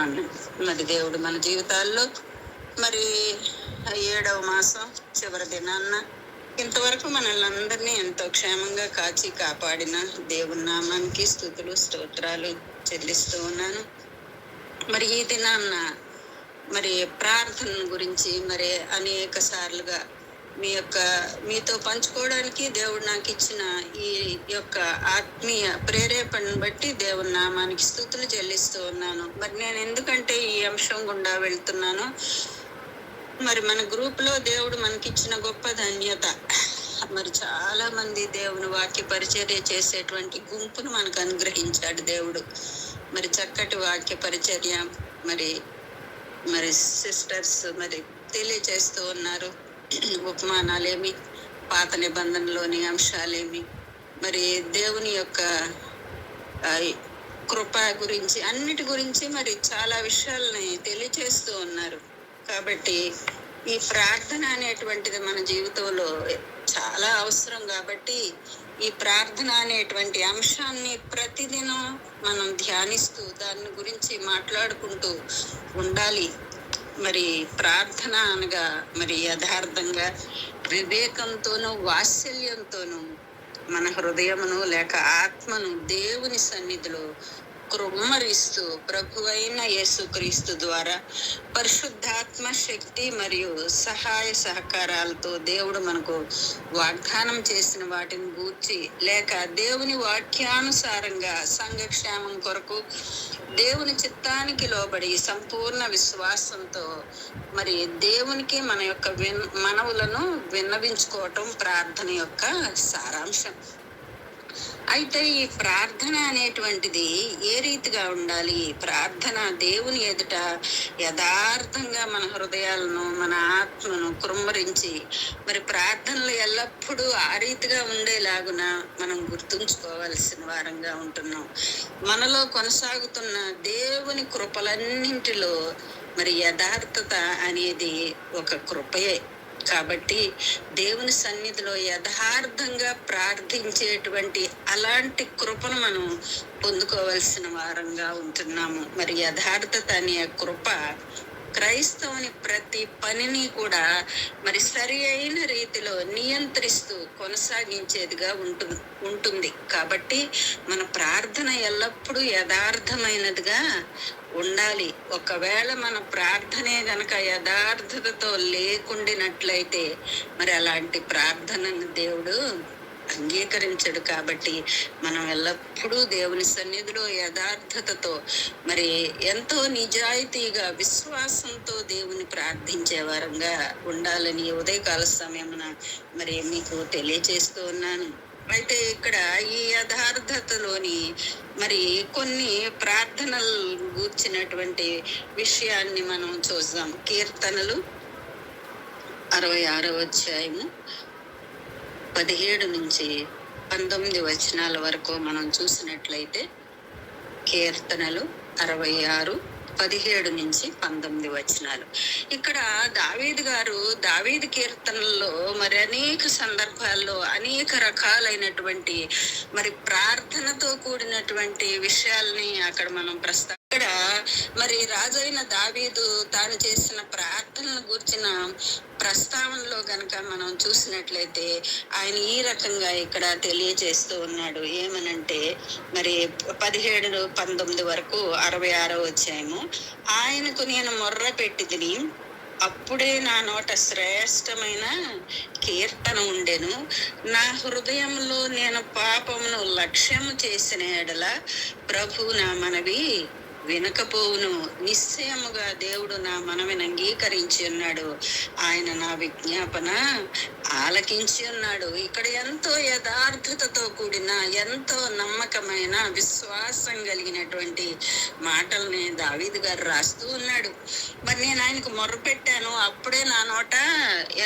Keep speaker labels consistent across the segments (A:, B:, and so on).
A: ఆమె. మరి దేవుడు మన జీవితాల్లో మరి 7వ మాసం చివరి దినాన్న ఇంతవరకు మనల్ని అందరినీ ఎంతో క్షేమంగా కాచి కాపాడిన దేవుని నామానికి స్తుతులు స్తోత్రాలు చెల్లిస్తూ ఉన్నాను. మరి ఈ దినాన్న మరి ప్రార్థన గురించి మరి అనేక సార్లుగా మీతో పంచుకోవడానికి దేవుడు నాకు ఇచ్చిన ఈ యొక్క ఆత్మీయ ప్రేరేపణను బట్టి దేవుని నామానికి స్తుతులు చెల్లిస్తూ ఉన్నాను. మరి నేను ఎందుకంటే ఈ అంశం గుండా వెళ్తున్నాను, మరి మన గ్రూప్ లో దేవుడు మనకిచ్చిన గొప్ప ధన్యత, మరి చాలా మంది దేవుని వాక్య పరిచర్య చేసేటువంటి గుంపును మనకు అనుగ్రహించాడు దేవుడు. మరి చక్కటి వాక్య పరిచర్య మరి మరి సిస్టర్స్ మరి తెలియచేస్తూ ఉన్నారు. ఉపమానాలేమి, పాత నిబంధనలోని అంశాలేమి, మరి దేవుని యొక్క కృప గురించి అన్నిటి గురించి మరి చాలా విషయాలని తెలియచేస్తూ ఉన్నారు. కాబట్టి ఈ ప్రార్థన అనేటువంటిది మన జీవితంలో చాలా అవసరం. కాబట్టి ఈ ప్రార్థన అనేటువంటి అంశాన్ని ప్రతిదినం మనం ధ్యానిస్తూ దాని గురించి మాట్లాడుకుంటూ ఉండాలి. మరి ప్రార్థన అనగా మరి యథార్థంగా వివేకంతోనూ వాత్సల్యంతోనూ మన హృదయమును లేక ఆత్మను దేవుని సన్నిధిలో కృమ్మరిస్తూ ప్రభువైన యేసుక్రీస్తు ద్వారా పరిశుద్ధాత్మ శక్తి మరియు సహాయ సహకారాలతో దేవుడు మనకు వాగ్దానం చేసిన వాటిని గూర్చి లేక దేవుని వాక్యానుసారంగా సంఘక్షేమం కొరకు దేవుని చిత్తానికి లోబడి సంపూర్ణ విశ్వాసంతో మరి దేవునికి మన యొక్క మనవులను విన్నవించుకోవటం ప్రార్థన యొక్క సారాంశం. అయితే ఈ ప్రార్థన అనేటువంటిది ఏ రీతిగా ఉండాలి? ప్రార్థన దేవుని ఎదుట యథార్థంగా మన హృదయాలను మన ఆత్మను కృమ్మరించి మరి ప్రార్థనలు ఎల్లప్పుడూ ఆ రీతిగా ఉండేలాగున మనం గుర్తుంచుకోవాల్సిన వారంగా ఉంటున్నాం. మనలో కొనసాగుతున్న దేవుని కృపలన్నింటిలో మరి యథార్థత అనేది ఒక కృపయే. కాబట్టి దేవుని సన్నిధిలో యథార్థంగా ప్రార్థించేటువంటి అలాంటి కృపను మనం పొందుకోవాల్సిన వారంగా ఉంటున్నాము. మరి యథార్థత అనే కృప క్రైస్తవుని ప్రతి పనిని కూడా మరి సరి అయిన రీతిలో నియంత్రిస్తూ కొనసాగించేదిగా ఉంటుంది. కాబట్టి మన ప్రార్థన ఎల్లప్పుడూ యథార్థమైనదిగా ఉండాలి. ఒకవేళ మన ప్రార్థనే గనక యథార్థతతో లేకుండినట్లయితే మరి అలాంటి ప్రార్థనను దేవుడు అంగీకరించడు. కాబట్టి మనం ఎల్లప్పుడూ దేవుని సన్నిధిలో యథార్థతతో మరి ఎంతో నిజాయితీగా విశ్వాసంతో దేవుని ప్రార్థించే వారంగా ఉండాలని ఉదయకాల సమయమున మరి మీకు తెలియజేస్తూ ఉన్నాను. అయితే ఇక్కడ ఈ యథార్థతలోని మరి కొన్ని ప్రార్థనలు గూర్చినటువంటి విషయాన్ని మనం చూద్దాం. కీర్తనలు 66వ అధ్యాయము 17 నుంచి 19 వచనాల వరకు మనం చూసినట్లయితే కీర్తనలు 66 17 నుంచి 19 వచనాలు. ఇక్కడ దావీదు కీర్తనల్లో మరి అనేక సందర్భాల్లో అనేక రకాలైనటువంటి మరి ప్రార్థనతో కూడినటువంటి విషయాల్ని అక్కడ మనం ఇక్కడ మరి రాజైన దావీదు తాను చేసిన ప్రార్థనలు గురించిన ప్రస్తావనలో గనక మనం చూసినట్లయితే ఆయన ఈ రకంగా ఇక్కడ తెలియజేస్తూ ఉన్నాడు. ఏమనంటే మరి 17-19 వరకు 66వ అధ్యాయము, ఆయనకు నేను మొర్ర పెట్టితిని, అప్పుడే నా నోట శ్రేష్టమైన కీర్తన ఉండెను. నా హృదయంలో నేను పాపమును లక్ష్యము చేసిన ఎడల ప్రభు నా మనవి వినకపోవును. నిశ్చయముగా దేవుడు నా మనవిని అంగీకరించి ఉన్నాడు, ఆయన నా విజ్ఞాపన ఆలకించి ఉన్నాడు. ఇక్కడ ఎంతో యథార్థతతో కూడిన ఎంతో నమ్మకమైన విశ్వాసం కలిగినటువంటి మాటల్ని దావీదు గారు రాస్తూ ఉన్నాడు. మరి నేను ఆయనకు మొర్రపెట్టాను, అప్పుడే నా నోట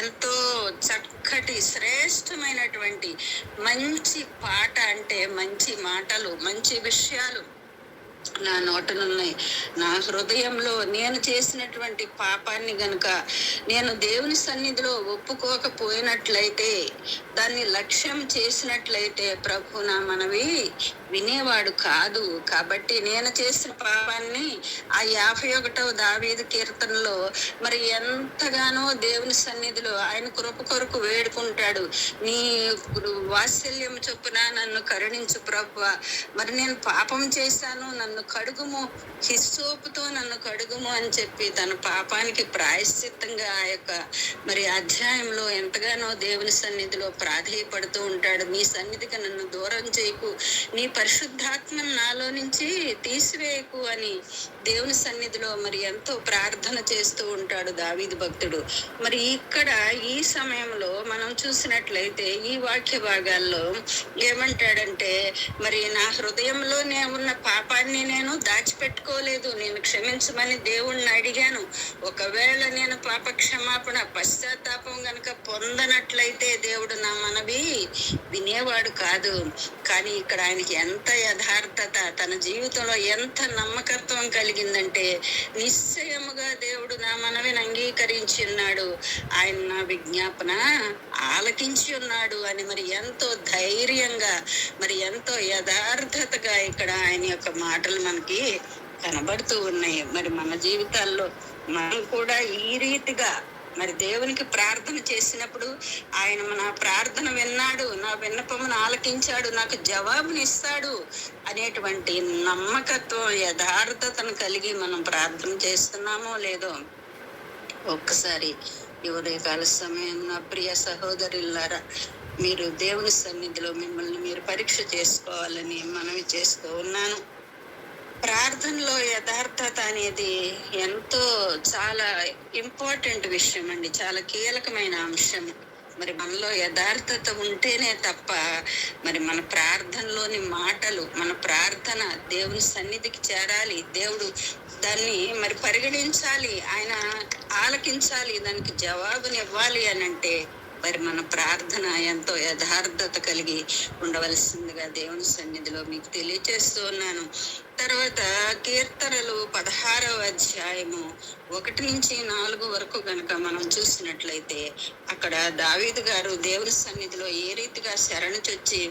A: ఎంతో చక్కటి శ్రేష్టమైనటువంటి మంచి పాట, అంటే మంచి మాటలు మంచి విషయాలు నా నోటనున్నాయి. నా హృదయంలో నేను చేసినటువంటి పాపాన్ని గనుక నేను దేవుని సన్నిధిలో ఒప్పుకోకపోయినట్లయితే, దాన్ని లక్ష్యం చేసినట్లయితే ప్రభు నా మనవి వినేవాడు కాదు. కాబట్టి నేను చేసిన పాపాన్ని ఆ 51వ దావీదు కీర్తనలో మరి ఎంతగానో దేవుని సన్నిధిలో ఆయన కృప కొరకు వేడుకుంటాడు. నీ వాత్సల్యం చొప్పున నన్ను కరుణించు ప్రభువా, మరి నేను పాపం చేశాను, నన్ను కడుగుము, హిస్సోపుతో నన్ను కడుగుము అని చెప్పి తన పాపానికి ప్రాయశ్చిత్తంగా ఆ యొక్క మరి అధ్యాయంలో ఎంతగానో దేవుని సన్నిధిలో ప్రాధేయపడుతూ ఉంటాడు. నీ సన్నిధికి నన్ను దూరం చేయకు, నీ పరిశుద్ధాత్మను నాలో నుంచి తీసివేయకు అని దేవుని సన్నిధిలో మరి ఎంతో ప్రార్థన చేస్తూ ఉంటాడు దావీదు భక్తుడు. మరి ఇక్కడ ఈ సమయంలో మనం చూసినట్లయితే ఈ వాక్య భాగాల్లో ఏమంటాడంటే, మరి నా హృదయంలో ఉన్న పాపాన్ని నేను దాచిపెట్టుకోలేదు, నేను క్షమించమని దేవుణ్ణి అడిగాను. ఒకవేళ నేను పాప క్షమాపణ పశ్చాత్తాపం గనక పొందనట్లయితే దేవుడు నా మనవి వినేవాడు కాదు. కానీ ఇక్కడ ఆయనకి ఎంత యథార్థత, తన జీవితంలో ఎంత నమ్మకత్వం కలిగిందంటే, నిశ్చయముగా దేవుడు నా మనవిని అంగీకరించి ఉన్నాడు, ఆయన నా విజ్ఞాపన ఆలకించి ఉన్నాడు అని మరి ఎంతో ధైర్యంగా మరి ఎంతో యథార్థతగా ఇక్కడ ఆయన యొక్క మాటలు మనకి కనబడుతూ ఉన్నాయి. మరి మన జీవితాల్లో మనం కూడా ఈ రీతిగా మరి దేవునికి ప్రార్థన చేసినప్పుడు ఆయన నా ప్రార్థన విన్నాడు, నా విన్నపమును ఆలకించాడు, నాకు జవాబునిస్తాడు అనేటువంటి నమ్మకత్వం యథార్థతను కలిగి మనం ప్రార్థన చేస్తున్నామో లేదో ఒక్కసారి ఈ ఉదయకాల సమయం నా ప్రియ సహోదరులారా, మీరు దేవుని సన్నిధిలో మిమ్మల్ని మీరు పరీక్ష చేసుకోవాలని మనవి చేస్తూ ఉన్నాను. ప్రార్థనలో యథార్థత అనేది ఎంతో చాలా ఇంపార్టెంట్ విషయం అండి, చాలా కీలకమైన అంశం. మరి మనలో యథార్థత ఉంటేనే తప్ప మరి మన ప్రార్థనలోని మాటలు, మన ప్రార్థన దేవుని సన్నిధికి చేరాలి, దేవుడు దాన్ని మరి పరిగణించాలి, ఆయన ఆలకించాలి, దానికి జవాబునివ్వాలి అని అంటే మరి మన ప్రార్థన ఎంతో యథార్థత కలిగి ఉండవలసిందిగా దేవుని సన్నిధిలో మీకు తెలియజేస్తూ ఉన్నాను. తర్వాత కీర్తనలు 16వ అధ్యాయము 1-4 వరకు గనక మనం చూసినట్లయితే అక్కడ దావీదు గారు దేవుని సన్నిధిలో ఏ రీతిగా శరణుచొచ్చి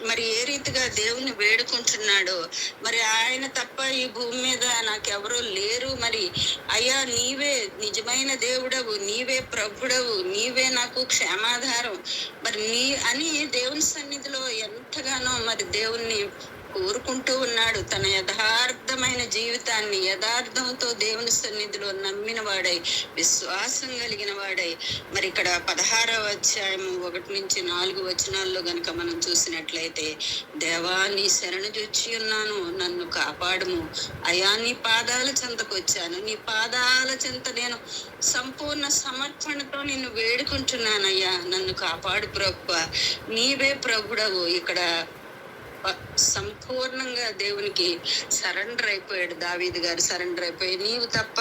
A: మరి ఏ రీతిగా దేవుని వేడుకుంటున్నాడో, మరి ఆయన తప్ప ఈ భూమి మీద నాకెవరూ లేరు, మరి అయ్యా నీవే నిజమైన దేవుడవు, నీవే ప్రభుడవు, నీవే నాకు క్షేమాధారం మరి అని దేవుని సన్నిధిలో ఎంతగానో మరి దేవుణ్ణి కోరుకుంటూ ఉన్నాడు. తన యథార్థమైన జీవితాన్ని యథార్థంతో దేవుని సన్నిధిలో నమ్మిన వాడై, విశ్వాసం కలిగిన వాడై మరి ఇక్కడ 16వ అధ్యాయము 1-4 వచనాల్లో గనక మనం చూసినట్లయితే, దేవా నీ శరణు జొచ్చి ఉన్నాను, నన్ను కాపాడుము, అయా నీ పాదాల చెంతకు వచ్చాను, నీ పాదాల చెంత నేను సంపూర్ణ సమర్పణతో నిన్ను వేడుకుంటున్నానయ్యా, నన్ను కాపాడు ప్రభువా, నీవే ప్రభుడవు. ఇక్కడ సంపూర్ణంగా దేవునికి సరెండర్ అయిపోయాడు దావీదు గారు. సరెండర్ అయిపోయి, నీవు తప్ప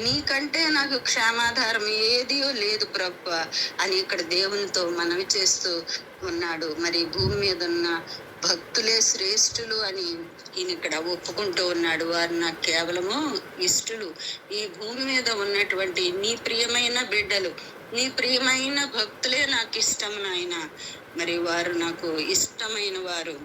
A: నీకంటే నాకు క్షేమాధారం ఏదీ లేదు ప్రభువా అని ఇక్కడ దేవునితో మనవి చేస్తూ ఉన్నాడు. మరి భూమి మీద ఉన్న భక్తులే శ్రేష్ఠులు అని ఈయన ఇక్కడ ఒప్పుకుంటూ ఉన్నాడు. వారు నాకు కేవలము ఇష్టలు, ఈ భూమి మీద ఉన్నటువంటి నీ ప్రియమైన బిడ్డలు, నీ ప్రియమైన భక్తులే నాకు ఇష్టం నాయన, మరి వారు నాకు ఇష్టమైన వారు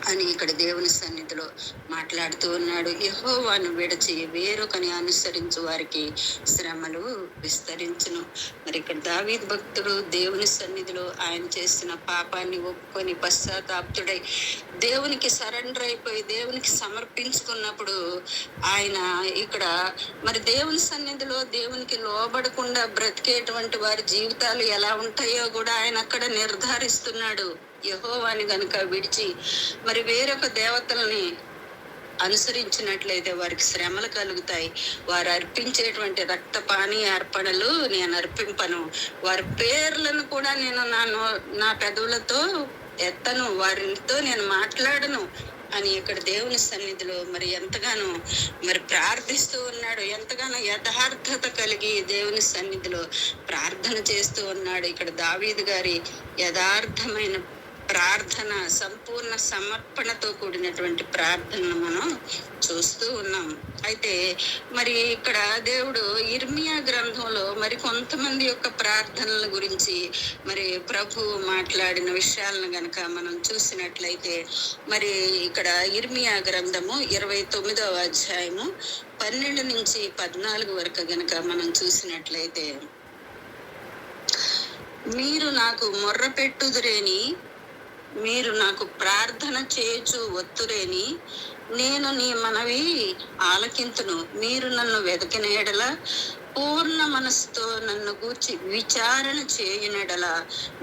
A: అని ఇక్కడ దేవుని సన్నిధిలో మాట్లాడుతూ ఉన్నాడు. యెహోవాను విడిచి వేరొకని అనుసరించు వారికి శ్రమలు విస్తరించును. మరి ఇక్కడ దావీదు భక్తుడు దేవుని సన్నిధిలో ఆయన చేసిన పాపాన్ని ఒప్పుకొని పశ్చాత్తాపుడై దేవునికి సరెండర్ అయిపోయి దేవునికి సమర్పించుకున్నప్పుడు ఆయన ఇక్కడ మరి దేవుని సన్నిధిలో దేవునికి లోబడకుండా బ్రతికేటువంటి వారి జీవితాలు ఎలా ఉంటాయో కూడా ఆయన అక్కడ నిర్ధారిస్తున్నాడు. యెహోవాని గనుక విడిచి మరి వేరొక దేవతల్ని అనుసరించినట్లయితే వారికి శ్రమలు కలుగుతాయి. వారు అర్పించేటువంటి రక్తపానీ అర్పణలు నేను అర్పింపను, వారి పేర్లను కూడా నేను నా పెదవులతో ఎత్తను, వారితో నేను మాట్లాడను అని ఇక్కడ దేవుని సన్నిధిలో మరి ఎంతగానో మరి ప్రార్థిస్తూ ఉన్నాడు. ఎంతగానో యథార్థత కలిగి దేవుని సన్నిధిలో ప్రార్థన చేస్తూ ఉన్నాడు. ఇక్కడ దావీదు గారి యథార్థమైన ప్రార్థన, సంపూర్ణ సమర్పణతో కూడినటువంటి ప్రార్థనను మనం చూస్తూ ఉన్నాం. అయితే మరి ఇక్కడ దేవుడు ఇర్మియా గ్రంథంలో మరి కొంతమంది యొక్క ప్రార్థనల గురించి మరి ప్రభు మాట్లాడిన విషయాలను గనక మనం చూసినట్లయితే, మరి ఇక్కడ ఇర్మియా గ్రంథము 29వ అధ్యాయము 12 నుంచి 14 వరకు గనక మనం చూసినట్లయితే, మీరు నాకు మొర్ర పెట్టుదురేని, మీరు నాకు ప్రార్థన చేయొచ్చు ఒత్తురేని, నేను నీ మనవి ఆలకింతును. మీరు నన్ను వెదకిన ఎడల, పూర్ణ మనసుతో నన్ను గూర్చి విచారణ చేయనెడల,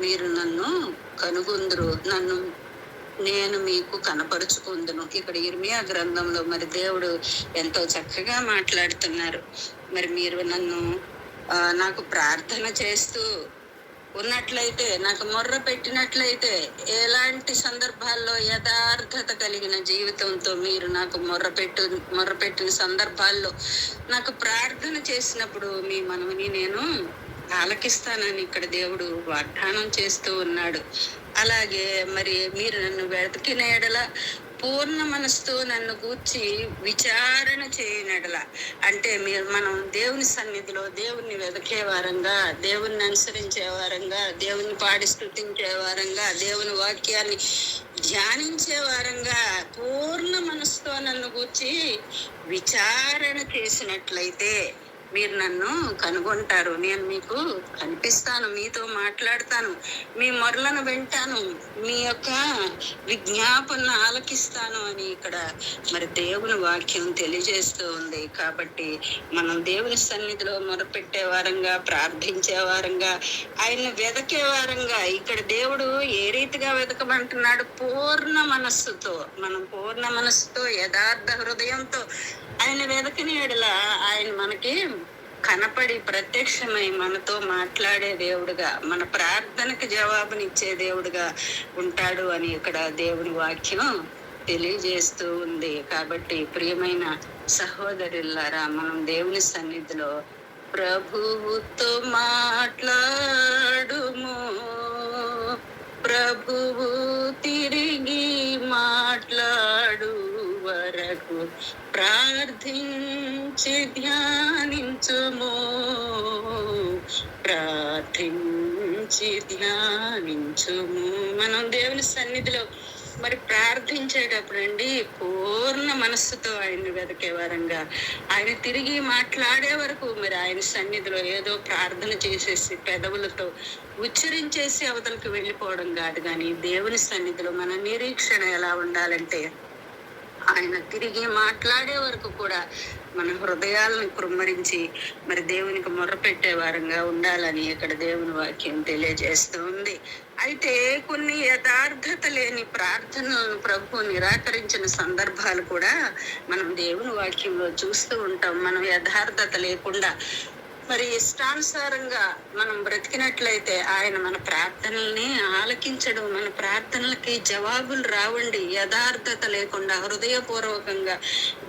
A: మీరు నన్ను కనుగొందురు, నేను మీకు కనపరుచుకుందును. ఇక్కడ ఇర్మియా గ్రంథంలో మరి దేవుడు ఎంతో చక్కగా మాట్లాడుతున్నారు. మరి మీరు నాకు ప్రార్థన చేస్తూ ఉన్నట్లయితే, నాకు మొర్ర పెట్టినట్లయితే, ఎలాంటి సందర్భాల్లో యథార్థత కలిగిన జీవితంతో మీరు నాకు మొర్రపెట్టిన సందర్భాల్లో నాకు ప్రార్థన చేసినప్పుడు మీ మనవిని నేను ఆలకిస్తానని ఇక్కడ దేవుడు వాగ్దానం చేస్తూ ఉన్నాడు. అలాగే మరి మీరు నన్ను వెతికిన ఎడల, పూర్ణ మనసుతో నన్ను గూర్చి విచారణ చేయనడల, అంటే మనం దేవుని సన్నిధిలో దేవుణ్ణి వెతికే వారంగా, దేవుణ్ణి అనుసరించే వారంగా, దేవుని పాడి స్తుతించే వారంగా, దేవుని వాక్యాన్ని ధ్యానించే వారంగా పూర్ణ మనసుతో నన్ను గూర్చి విచారణ చేసినట్లయితే మీరు నన్ను కనుగొంటారు. నేను మీకు కనిపిస్తాను, మీతో మాట్లాడతాను, మీ మొరలను వింటాను, మీ యొక్క విజ్ఞాపనను ఆలకిస్తాను అని ఇక్కడ మరి దేవుని వాక్యం తెలియజేస్తూ ఉంది. కాబట్టి మనం దేవుని సన్నిధిలో మొరపెట్టే వారంగా, ప్రార్థించే వారంగా, ఆయన్ని వెదకే వారంగా, ఇక్కడ దేవుడు ఏ రీతిగా వెతకమంటున్నాడు? పూర్ణ మనస్సుతో, మనం పూర్ణ మనస్సుతో యథార్థ హృదయంతో ఆయన వెదకని ఎడల ఆయన మనకి కనపడి ప్రత్యక్షమై మనతో మాట్లాడే దేవుడుగా, మన ప్రార్థనకు జవాబునిచ్చే దేవుడుగా ఉంటాడు అని ఇక్కడ దేవుని వాక్యం తెలియజేస్తూ ఉంది. కాబట్టి ప్రియమైన సహోదరులారా, మనం దేవుని సన్నిధిలో ప్రభువుతో మాట్లాడుము, ప్రభువు తిరిగి మాట్లాడు వరకు ప్రార్థించి ధ్యానించుము, ప్రార్థించి ధ్యానించుము. మనం దేవుని సన్నిధిలో మరి ప్రార్థించేటప్పుడు అండి, పూర్ణ మనస్సుతో ఆయన్ని వెతికే వారంగా, ఆయన తిరిగి మాట్లాడే వరకు మరి ఆయన సన్నిధిలో ఏదో ప్రార్థన చేసేసి పెదవులతో ఉచ్చరించేసి అవతలకు వెళ్ళిపోవడం కాదు. కానీ దేవుని సన్నిధిలో మన నిరీక్షణ ఎలా ఉండాలంటే, ఆయన తిరిగి మాట్లాడే వరకు కూడా మన హృదయాలను కృమ్మరించి మరి దేవునికి మొర్రపెట్టే వారంగా ఉండాలని ఇక్కడ దేవుని వాక్యం తెలియజేస్తూ ఉంది. అయితే కొన్ని యథార్థత లేని ప్రార్థనలను ప్రభు నిరాకరించిన సందర్భాలు కూడా మనం దేవుని వాక్యంలో చూస్తూ ఉంటాం. మనం యథార్థత లేకుండా మరి ఇష్టానుసారంగా మనం బ్రతికినట్లయితే ఆయన మన ప్రార్థనల్ని ఆలకించడు, మన ప్రార్థనలకి జవాబులు రావండి. యథార్థత లేకుండా హృదయపూర్వకంగా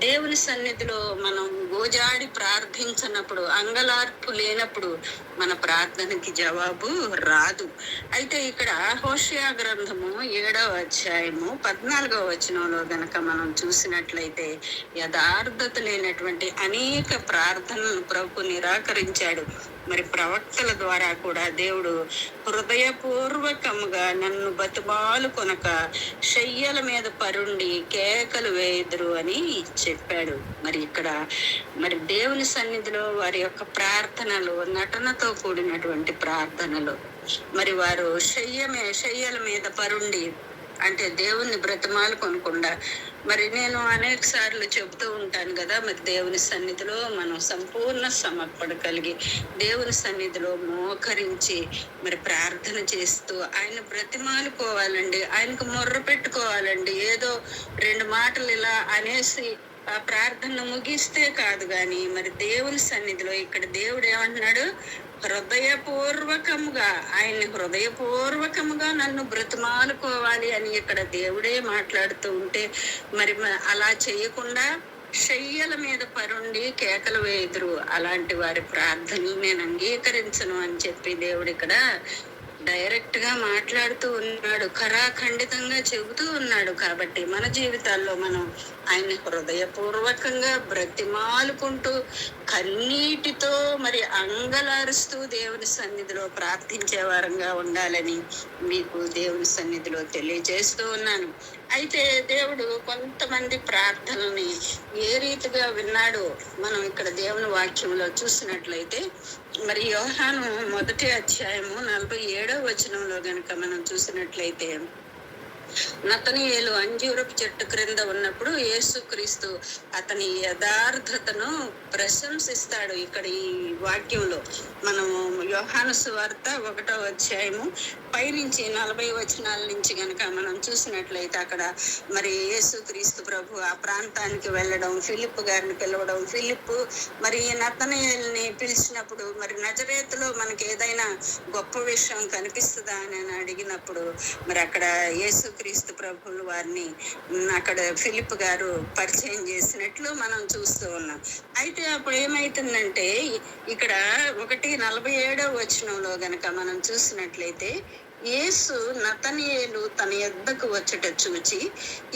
A: దేవుని సన్నిధిలో మనం గోజాడి ప్రార్థించినప్పుడు, అంగలార్పు లేనప్పుడు మన ప్రార్థనకి జవాబు రాదు. అయితే ఇక్కడ హోషేయ గ్రంథము 7వ అధ్యాయము 14వ వచనంలో గనక మనం చూసినట్లయితే, యథార్థత లేనటువంటి అనేక ప్రార్థనలను ప్రభు నిరాకరించాడు. మరి ప్రవక్తల ద్వారా కూడా దేవుడు హృదయపూర్వకముగా నన్ను బతుమాలు కొనక శయ్యల మీద పరుండి కేకలు వేయుదురు అని చెప్పాడు. మరి ఇక్కడ మరి దేవుని సన్నిధిలో వారి యొక్క ప్రార్థనలు నటనతో కూడినటువంటి ప్రార్థనలు, మరి వారు శయ్యల మీద పరుండి, అంటే దేవుణ్ణి బ్రతిమాలు కొనకుండా, మరి నేను అనేక సార్లు చెబుతూ ఉంటాను కదా, మరి దేవుని సన్నిధిలో మనం సంపూర్ణ సమర్పణ కలిగి దేవుని సన్నిధిలో మోకరించి మరి ప్రార్థన చేస్తూ ఆయన బ్రతిమాలుకోవాలండి, ఆయనకు మొర్ర పెట్టుకోవాలండి. ఏదో 2 మాటలు ఇలా అనేసి ఆ ప్రార్థన ముగిస్తే కాదు. కానీ మరి దేవుని సన్నిధిలో ఇక్కడ దేవుడు ఏమంటున్నాడు? హృదయపూర్వకముగా నన్ను బ్రతిమాలుకోవాలి అని ఇక్కడ దేవుడే మాట్లాడుతూ ఉంటే, మరి అలా చేయకుండా శయ్యల మీద పరుండి కేకలు వేయుదురు, అలాంటి వారి ప్రార్థనలు నేను అంగీకరించను అని చెప్పి దేవుడు ఇక్కడ డైరెక్ట్ గా మాట్లాడుతూ ఉన్నాడు, ఖరాఖండితంగా చెబుతూ ఉన్నాడు. కాబట్టి మన జీవితాల్లో మనం ఆయన హృదయపూర్వకంగా బ్రతిమాలుకుంటూ కన్నీటితో మరి అంగలారుస్తూ దేవుని సన్నిధిలో ప్రార్థించే వారంగా ఉండాలని మీకు దేవుని సన్నిధిలో తెలియజేస్తూ ఉన్నాను. అయితే దేవుడు కొంతమంది ప్రార్థనని ఏ రీతిగా విన్నాడో మనం ఇక్కడ దేవుని వాక్యంలో చూసినట్లయితే, మరి యోహాను 1 అధ్యాయము 47వ వచనంలో గనుక మనం చూసినట్లయితే, నతనీయేలు అంజూరపు చెట్టు క్రింద ఉన్నప్పుడు యేసుక్రీస్తు అతని యథార్థతను ప్రశంసిస్తాడు. ఇక్కడ ఈ వాక్యంలో మనము యోహాను సువార్త 1వ అధ్యాయము పైనుంచి 40 వచనాల నుంచి గనక మనం చూసినట్లయితే, అక్కడ మరి యేసుక్రీస్తు ప్రభు ఆ ప్రాంతానికి వెళ్ళడం, ఫిలిప్ గారిని పిలవడం, ఫిలిప్ మరి నతనీయేలుని పిలిచినప్పుడు మరి నజరేతులో మనకి ఏదైనా గొప్ప విషయం కనిపిస్తుందా అని అడిగినప్పుడు మరి అక్కడ యేసుక్రీస్తు ప్రభువులు వారిని అక్కడ ఫిలిప్ గారు పరిచయం చేసినట్లు మనం చూస్తూ ఉన్నాం. అయితే అప్పుడు ఏమైతుందంటే, ఇక్కడ 1:47 వచనంలో గనక మనం చూసినట్లయితే, యేసు నతనీయేలు తన యొద్దకు వచ్చుట చూచి,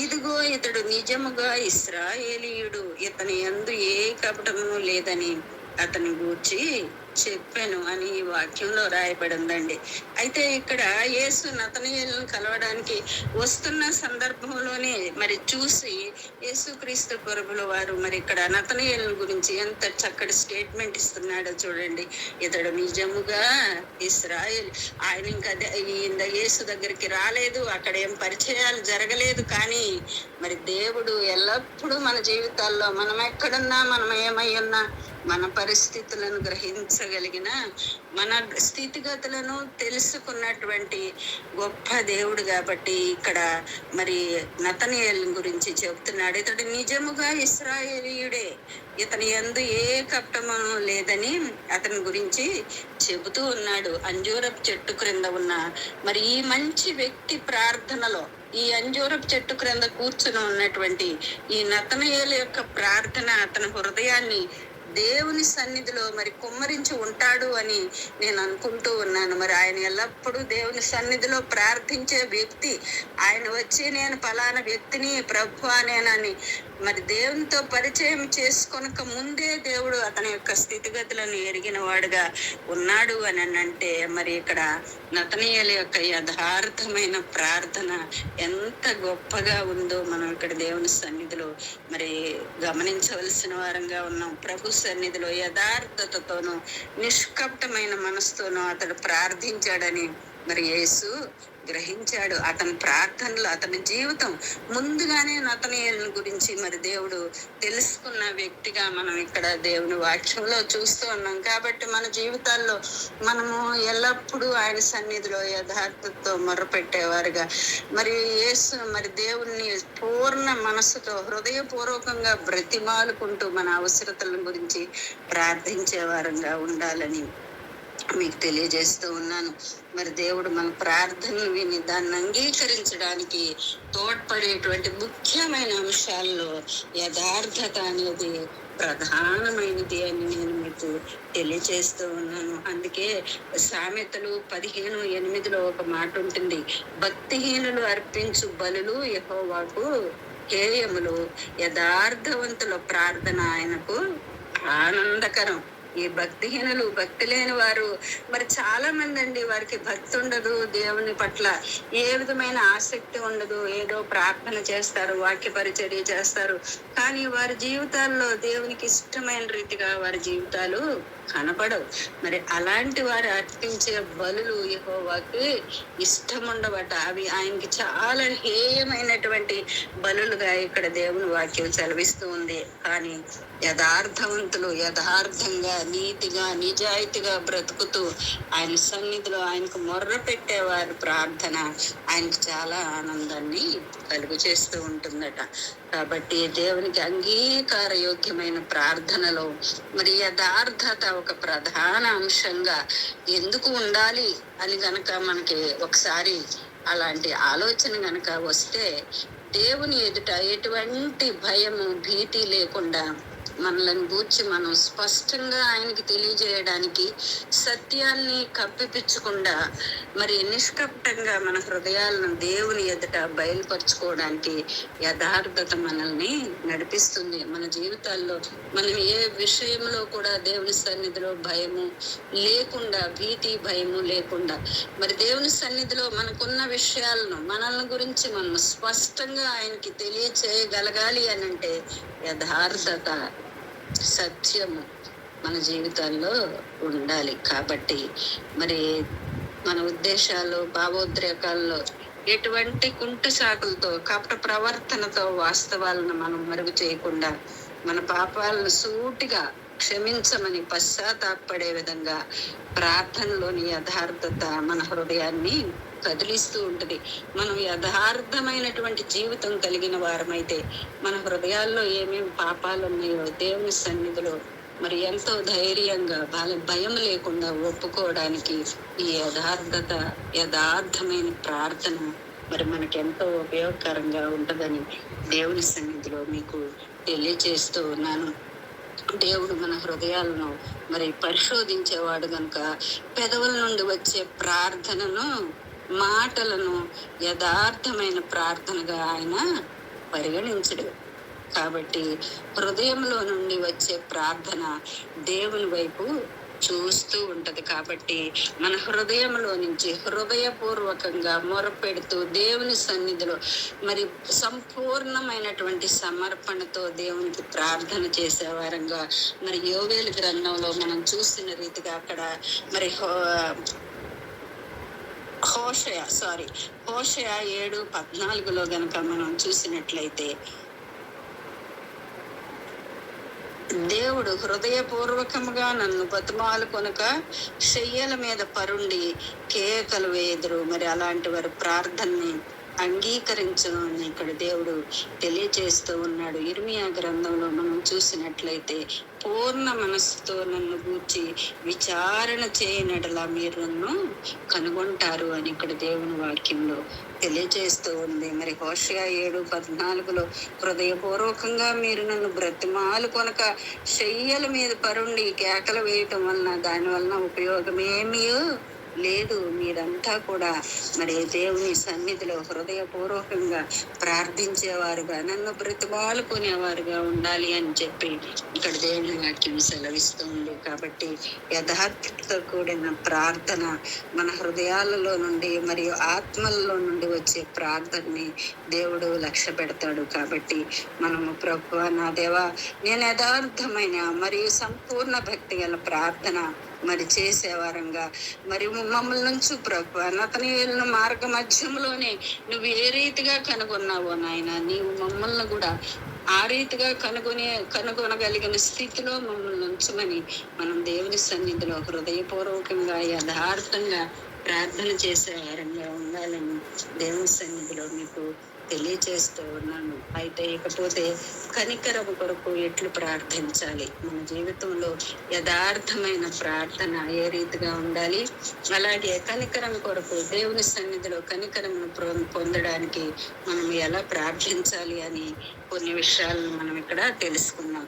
A: ఇదిగో ఇతడు నిజముగా ఇశ్రాయేలీయుడు, ఇతని యందు ఏ కపటము లేదని అతని గూర్చి చెప్పాను అని ఈ వాక్యంలో రాయబడిందండి. అయితే ఇక్కడ యేసు నతనీయేలును కలవడానికి వస్తున్న సందర్భంలోనే మరి చూసి యేసుక్రీస్తు ప్రభుల వారు మరి ఇక్కడ నతనీయేలు గురించి ఎంత చక్కటి స్టేట్మెంట్ ఇస్తున్నాడో చూడండి. ఇతడు నిజముగా ఇశ్రాయేల్. ఆయన ఇంకా యేసు దగ్గరికి రాలేదు, అక్కడ ఏం పరిచయాలు జరగలేదు. కానీ మరి దేవుడు ఎల్లప్పుడూ మన జీవితాల్లో మనం ఎక్కడున్నా, మనం ఏమై ఉన్నా, మన పరిస్థితులను గ్రహించగలిగిన, మన స్థితిగతులను తెలుసుకున్నటువంటి గొప్ప దేవుడు. కాబట్టి ఇక్కడ మరి నతనీయేలు గురించి చెబుతున్నాడు, ఇతడు నిజముగా ఇశ్రాయేలీయుడే, ఇతని యందు ఏ కపటము లేదని అతని గురించి చెబుతూ ఉన్నాడు. అంజూరపు చెట్టు క్రింద ఉన్న మరి ఈ మంచి వ్యక్తి ప్రార్థనలో, ఈ అంజూరపు చెట్టు క్రింద కూర్చుని ఉన్నటువంటి ఈ నతనీయేలు యొక్క ప్రార్థన అతని హృదయాన్ని దేవుని సన్నిధిలో మరి కుమ్మరించి ఉంటాడు అని నేను అనుకుంటూ ఉన్నాను. మరి ఆయన ఎల్లప్పుడూ దేవుని సన్నిధిలో ప్రార్థించే వ్యక్తి. ఆయన వచ్చి నేను ఫలానా వ్యక్తిని ప్రభువా నేనని మరి దేవునితో పరిచయం చేసుకొనక ముందే దేవుడు అతని యొక్క స్థితిగతులను ఎరిగిన వాడుగా ఉన్నాడు అని అంటే, మరి ఇక్కడ నతనీయేలు యొక్క యథార్థమైన ప్రార్థన ఎంత గొప్పగా ఉందో మనం ఇక్కడ దేవుని సన్నిధిలో మరి గమనించవలసిన వారంగా ఉన్నాం. ప్రభు సన్నిధిలో యథార్థతతోనూ నిష్కపటమైన మనసుతోనూ అతడు ప్రార్థించాడని మరి యేసు గ్రహించాడు. అతని ప్రార్థనలు, అతని జీవితం ముందుగానే నతనీయేలు గురించి మరి దేవుడు తెలుసుకున్న వ్యక్తిగా మనం ఇక్కడ దేవుని వాక్యంలో చూస్తూ ఉన్నాం. కాబట్టి మన జీవితాల్లో మనము ఎల్లప్పుడూ ఆయన సన్నిధిలో యథార్థతతో మొర్రపెట్టేవారుగా మరి యేసు మరి దేవుణ్ణి పూర్ణ మనసుతో హృదయపూర్వకంగా బ్రతిమాలుకుంటూ మన అవసరతల గురించి ప్రార్థించే వారంగా ఉండాలని మీకు తెలియజేస్తూ ఉన్నాను. మరి దేవుడు మన ప్రార్థనలు విని దాన్ని అంగీకరించడానికి తోడ్పడేటువంటి ముఖ్యమైన అంశాల్లో యథార్థత అనేది ప్రధానమైనది అని నేను మీకు తెలియజేస్తూ ఉన్నాను. అందుకే సామెతలు 15:8 ఒక మాట ఉంటుంది, భక్తిహీనులు అర్పించు బలులు యెహోవాకు హేయములు, యథార్థవంతుల ప్రార్థన ఆయనకు ఆనందకరం. ఈ భక్తిహీనులు, భక్తి లేని వారు మరి చాలా మంది అండి, వారికి భక్తి ఉండదు, దేవుని పట్ల ఏ విధమైన ఆసక్తి ఉండదు. ఏదో ప్రార్థన చేస్తారు, వాక్య పరిచర్య చేస్తారు, కానీ వారి జీవితాల్లో దేవునికి ఇష్టమైన రీతిగా వారి జీవితాలు కనపడవు. మరి అలాంటి వారు అర్పించే బలులు యెహోవాకి ఇష్టం ఉండవట. అవి ఆయనకి చాలా హేయమైనటువంటి బలులుగా ఇక్కడ దేవుని వాక్యం సెలవిస్తూ ఉంది. కానీ యథార్థవంతులు యథార్థంగా, నీతిగా, నిజాయితీగా బ్రతుకుతూ ఆయన సన్నిధిలో ఆయనకు మొర్ర పెట్టేవారి ప్రార్థన ఆయనకు చాలా ఆనందాన్ని కలుగు చేస్తూ ఉంటుందట. కాబట్టి దేవునికి అంగీకార యోగ్యమైన ప్రార్థనలో మరి యథార్థత ఒక ప్రధాన అంశంగా ఎందుకు ఉండాలి అని గనక మనకి ఒకసారి అలాంటి ఆలోచన గనక వస్తే, దేవుని ఎదుట ఎటువంటి భయము, భీతి లేకుండా మనల్ని గూర్చి మనం స్పష్టంగా ఆయనకి తెలియజేయడానికి, సత్యాన్ని కప్పిపుచ్చకుండా మరి నిష్కపటంగా మన హృదయాలను దేవుని ఎదుట బయలుపరుచుకోవడానికి యథార్థత మనల్ని నడిపిస్తుంది. మన జీవితాల్లో మనం ఏ విషయంలో కూడా దేవుని సన్నిధిలో భయము లేకుండా, భీతి భయము లేకుండా, మరి దేవుని సన్నిధిలో మనకున్న విషయాలను, మనల్ని గురించి మనం స్పష్టంగా ఆయనకి తెలియచేయగలగాలి అని అంటే యథార్థత, సత్యము మన జీవితాల్లో ఉండాలి. కాబట్టి మరి మన ఉద్దేశాలు, భావోద్రేకాల్లో ఎటువంటి కుంటు సాకులతో, కపట ప్రవర్తనతో వాస్తవాలను మనం మరుగు చేయకుండా, మన పాపాలను సూటిగా క్షమించమని పశ్చాత్తాపడే విధంగా ప్రార్థనలోని యథార్థత మన హృదయాన్ని కదిలిస్తూ ఉంటది. మనం యథార్థమైనటువంటి జీవితం కలిగిన వారమైతే మన హృదయాల్లో ఏమేమి పాపాలు ఉన్నాయో దేవుని సన్నిధిలో మరి ఎంతో ధైర్యంగా, భయం లేకుండా ఒప్పుకోవడానికి ఈ యథార్థమైన ప్రార్థన మరి మనకి ఎంతో ఉపయోగకరంగా ఉంటుందని దేవుని సన్నిధిలో మీకు తెలియజేస్తూ ఉన్నాను. దేవుడు మన హృదయాలను మరి పరిశోధించేవాడు గనుక పెదవుల నుండి వచ్చే ప్రార్థనను, మాటలను యథార్థమైన ప్రార్థనగా ఆయన పరిగణించడు. కాబట్టి హృదయంలో నుండి వచ్చే ప్రార్థన దేవుని వైపు చూస్తూ ఉంటది. కాబట్టి మన హృదయంలో నుంచి హృదయపూర్వకంగా మొరపెడుతూ దేవుని సన్నిధిలో మరి సంపూర్ణమైనటువంటి సమర్పణతో దేవునికి ప్రార్థన చేసేవారంగా మరి యోవేలు గ్రంథంలో మనం చూసిన రీతిగా అక్కడ మరి హోషయ 7:14 గనక మనం చూసినట్లయితే, దేవుడు హృదయపూర్వకముగా నన్ను బతుమాలు కొనక శయ్యల మీద పరుండి కేకలు వేదురు. మరి అలాంటి వారి ప్రార్థనని అంగీకరించను అని ఇక్కడ దేవుడు తెలియజేస్తూ ఉన్నాడు. ఇర్మియా గ్రంథంలో మనం చూసినట్లయితే, పూర్ణ మనస్సుతో నన్ను గూర్చి విచారణ చేయనడలా మీరు నన్ను కనుగొంటారు అని ఇక్కడ దేవుని వాక్యంలో తెలియజేస్తూ ఉంది. మరి హోషయ 7:14 హృదయపూర్వకంగా మీరు నన్ను బ్రతిమాలు కొనక శయ్యల మీద పరుండి కేకలు వేయటం వలన దాని వలన ఉపయోగమేమీ లేదు. మీరంతా కూడా మరి దేవుని సన్నిధిలో హృదయపూర్వకంగా ప్రార్థించేవారుగా, నన్ను బ్రతిమాలుకునేవారుగా ఉండాలి అని చెప్పి ఇక్కడ దేవుని వాక్యం సెలవిస్తుంది. కాబట్టి యథార్థతతో కూడిన ప్రార్థన మన హృదయాలలో నుండి మరియు ఆత్మలలో నుండి వచ్చే ప్రార్థనని దేవుడు లక్ష్య పెడతాడు. కాబట్టి మనము ప్రభువా, నా దేవా, నేను యథార్థమైన మరియు సంపూర్ణ భక్తి గల ప్రార్థన మరి చేసేవారంగా మరి మమ్మల్ని నుంచి ప్రభు నతనీయులను మార్గ మధ్యంలోనే నువ్వు ఏ రీతిగా కనుగొన్నావో నాయన, నీవు మమ్మల్ని కూడా ఆ రీతిగా కనుగొనగలిగిన స్థితిలో మమ్మల్ని ఉంచమని మనం దేవుని సన్నిధిలో హృదయపూర్వకంగా యథార్థంగా ప్రార్థన చేసేవారంగా ఉండాలని దేవుని సన్నిధిలో మీకు తెలియజేస్తూ ఉన్నాను. అయితే ఇకపోతే కనికరం కొరకు ఎట్లు ప్రార్థించాలి, మన జీవితంలో యథార్థమైన ప్రార్థన ఏ రీతిగా ఉండాలి, అలాగే కనికరం కొరకు దేవుని సన్నిధిలో కనికరమును పొందడానికి మనం ఎలా ప్రార్థించాలి అని కొన్ని విషయాలను మనం ఇక్కడ తెలుసుకున్నాం.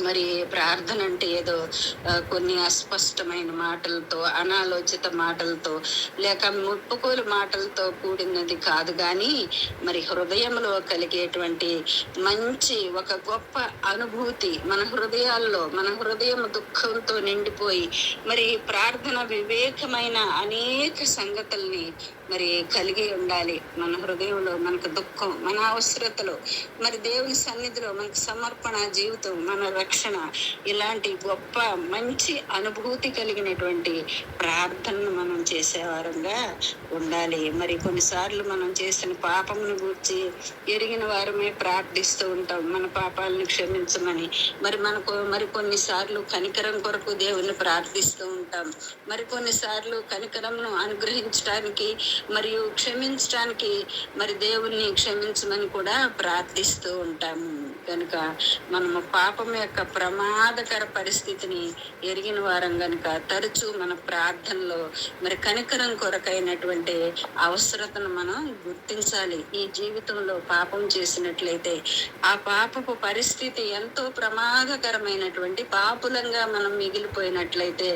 A: మరి ప్రార్థన అంటే ఏదో కొన్ని అస్పష్టమైన మాటలతో, అనాలోచిత మాటలతో, లేక ముప్పుకోలు మాటలతో కూడినది కాదు. కానీ మరి హృదయంలో కలిగేటువంటి మంచి ఒక గొప్ప అనుభూతి మన హృదయాల్లో, మన హృదయం దుఃఖంతో నిండిపోయి మరి ప్రార్థన వివేకమైన అనేక సంగతుల్ని మరి కలిగి ఉండాలి. మన హృదయంలో మనకు దుఃఖం, మన అవసరతలు, మరి దేవుని సన్నిధిలో మనకు సమర్పణ జీవితం, మన రక్షణ, ఇలాంటి గొప్ప మంచి అనుభూతి కలిగినటువంటి ప్రార్థనను మనం చేసేవారంగా ఉండాలి. మరి కొన్నిసార్లు మనం చేసిన పాపమును గూర్చి ఎరిగిన వారమే ప్రార్థిస్తూ ఉంటాం, మన పాపాలను క్షమించమని. మరి కొన్నిసార్లు కనికరం కొరకు దేవుని ప్రార్థిస్తూ ఉంటాం. మరి కొన్నిసార్లు కనికరంను అనుగ్రహించడానికి మరియు క్షమించడానికి మరి దేవుణ్ణి క్షమించమని కూడా ప్రార్థిస్తూ ఉంటాము. కనుక మనము పాపం యొక్క ప్రమాదకర పరిస్థితిని ఎరిగిన వారం కనుక తరచూ మన ప్రార్థనలో మరి కనికరం కొరకైనటువంటి అవసరతను మనం గుర్తించాలి. ఈ జీవితంలో పాపం చేసినట్లయితే ఆ పాపపు పరిస్థితి ఎంతో ప్రమాదకరమైనటువంటి పాపులంగా మనం మిగిలిపోయినట్లయితే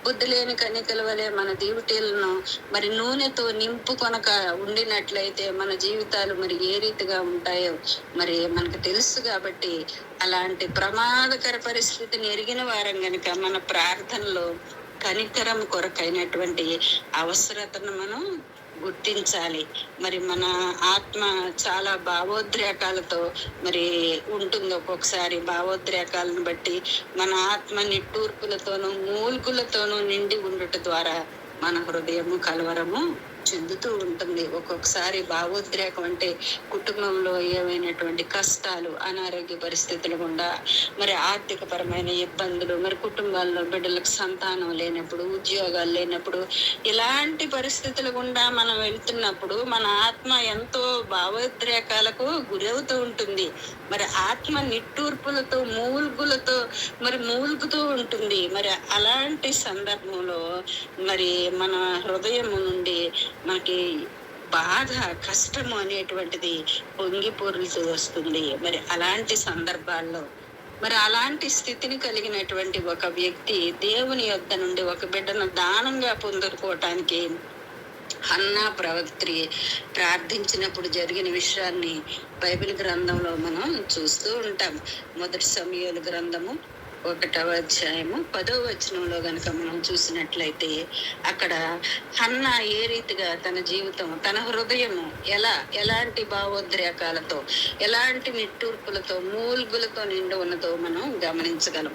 A: బుద్ధి లేని కన్యకల వలె మన జీవితాలను మరి నూనెతో నింపు కొనక ఉండినట్లయితే మన జీవితాలు మరి ఏ రీతిగా ఉంటాయో మరి మనకు తెలుసు. కాబట్టి అలాంటి ప్రమాదకర పరిస్థితిని ఎరిగిన వారం కనుక మన ప్రార్థనలో కనికరం కొరకైనటువంటి అవసరతను మనం గుర్తించాలి. మరి మన ఆత్మ చాలా భావోద్రేకాలతో మరి ఉంటుంది. ఒక్కొక్కసారి భావోద్రేకాలను బట్టి మన ఆత్మ నిట్టూర్పులతోనూ మూల్గులతోనూ నిండి ఉండుట ద్వారా మన హృదయము కలవరము చెందుతూ ఉంటుంది. ఒక్కొక్కసారి భావోద్రేకం అంటే కుటుంబంలో ఏమైనటువంటి కష్టాలు, అనారోగ్య పరిస్థితులు గుండా మరి ఆర్థిక పరమైన ఇబ్బందులు, మరి కుటుంబాల్లో బిడ్డలకు సంతానం లేనప్పుడు, ఉద్యోగాలు లేనప్పుడు, ఇలాంటి పరిస్థితులు గుండా మనం వెళ్తున్నప్పుడు మన ఆత్మ ఎంతో భావోద్రేకాలకు గురవుతూ ఉంటుంది. మరి ఆత్మ నిట్టూర్పులతో మూల్గులతో మరి మూల్గుతూ ఉంటుంది. మరి అలాంటి సందర్భంలో మరి మన హృదయం నుండి మనకి బాధ, కష్టము అనేటువంటిది పొంగి పొరులుతూ వస్తుంది. మరి అలాంటి సందర్భాల్లో మరి అలాంటి స్థితిని కలిగినటువంటి ఒక వ్యక్తి దేవుని యొద్ద నుండి ఒక బిడ్డను దానంగా పొందుకోవటానికి హన్నా ప్రవక్త్రి ప్రార్థించినప్పుడు జరిగిన విషయాన్ని బైబిల్ గ్రంథంలో మనం చూస్తూ ఉంటాం. మొదటి సమూయేలు గ్రంథము 1వ అధ్యాయము 10వ వచనంలో గనక మనం చూసినట్లయితే అక్కడ హన్నా ఏ రీతిగా తన జీవితం, తన హృదయము ఎలాంటి భావోద్రేకాలతో, ఎలాంటి నిట్టూర్పులతో, మూల్గులతో నిండి ఉన్నదో మనం గమనించగలం.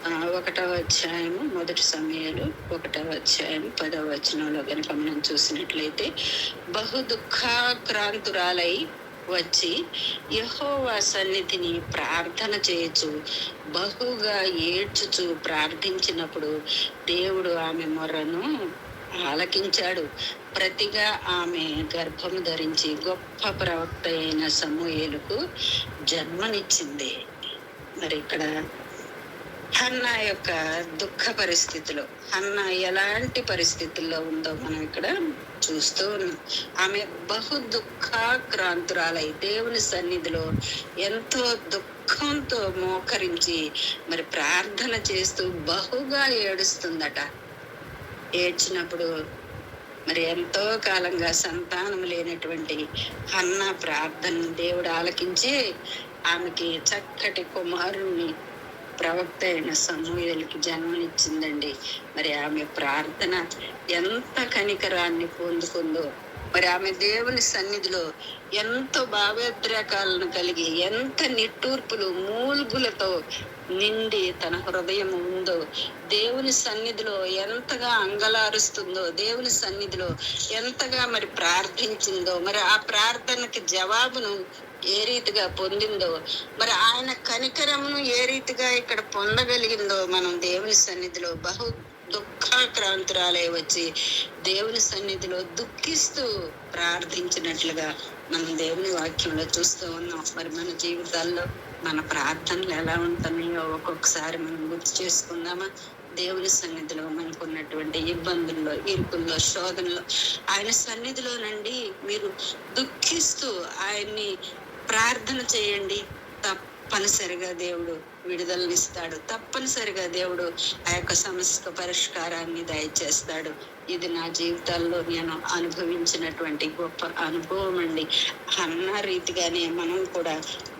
A: 1వ అధ్యాయము మొదటి సమూయేలు 1వ అధ్యాయం 10వ వచనంలో గనక మనం చూసినట్లయితే బహు దుఃఖాక్రాంతురాలై వచ్చి యెహోవా సన్నిధిని ప్రార్థన చేయొచ్చు బహుగా ఏడ్చుచు ప్రార్థించినప్పుడు దేవుడు ఆమె మొర్రను ఆలకించాడు. ప్రతిగా ఆమె గర్భము ధరించి గొప్ప ప్రవక్త అయిన సమూయేలుకు జన్మనిచ్చింది. మరి ఇక్కడ హన్నా యొక్క దుఃఖ పరిస్థితిలో, హన్నా ఎలాంటి పరిస్థితుల్లో ఉందో మనం ఇక్కడ చూస్తూ ఉన్నాం. ఆమె బహు దుఃఖాక్రాంతురాలై దేవుని సన్నిధిలో ఎంతో దుఃఖంతో మోకరించి మరి ప్రార్థన చేస్తూ బహుగా ఏడుస్తుందట. ఏడ్చినప్పుడు మరి ఎంతో కాలంగా సంతానం లేనటువంటి హన్నా ప్రార్థన దేవుడు ఆలకించి ఆమెకి చక్కటి కుమారుణ్ణి ప్రవక్త అయిన సమూయేలుకి జన్మనిచ్చిందండి. మరి ఆమె ప్రార్థన ఎంత కనికరాన్ని పొందుకుందో, మరి ఆమె దేవుని సన్నిధిలో ఎంతో భావోద్రేకాలను కలిగి, ఎంత నిట్టూర్పులు మూల్గులతో నిండి తన హృదయం ఉందో, దేవుని సన్నిధిలో ఎంతగా అంగలారుస్తుందో, దేవుని సన్నిధిలో ఎంతగా మరి ప్రార్థించిందో, మరి ఆ ప్రార్థనకి జవాబును ఏ రీతిగా పొందిందో, మరి ఆయన కనికరమును ఏ రీతిగా ఇక్కడ పొందగలిగిందో మనం దేవుని సన్నిధిలో బహు దుఃఖాక్రాంతురాలే వచ్చి దేవుని సన్నిధిలో దుఃఖిస్తూ ప్రార్థించినట్లుగా మనం దేవుని వాక్యంలో చూస్తూ ఉన్నాం. మరి మన జీవితాల్లో మన ప్రార్థనలు ఎలా ఉంటున్నాయో ఒక్కొక్కసారి మనం గుర్తు చేసుకుందామా? దేవుని సన్నిధిలో మనకున్నటువంటి ఇబ్బందుల్లో, ఇరుకుల్లో, శోధనలో ఆయన సన్నిధిలోనండి మీరు దుఃఖిస్తూ ఆయన్ని ప్రార్థన చేయండి. తప్పనిసరిగా దేవుడు విడుదలనిస్తాడు. తప్పనిసరిగా దేవుడు ఆ యొక్క సమస్య పరిష్కారాన్ని దయచేస్తాడు. ఇది నా జీవితాల్లో నేను అనుభవించినటువంటి గొప్ప అనుభవం అండి. అన్న రీతిగానే మనం కూడా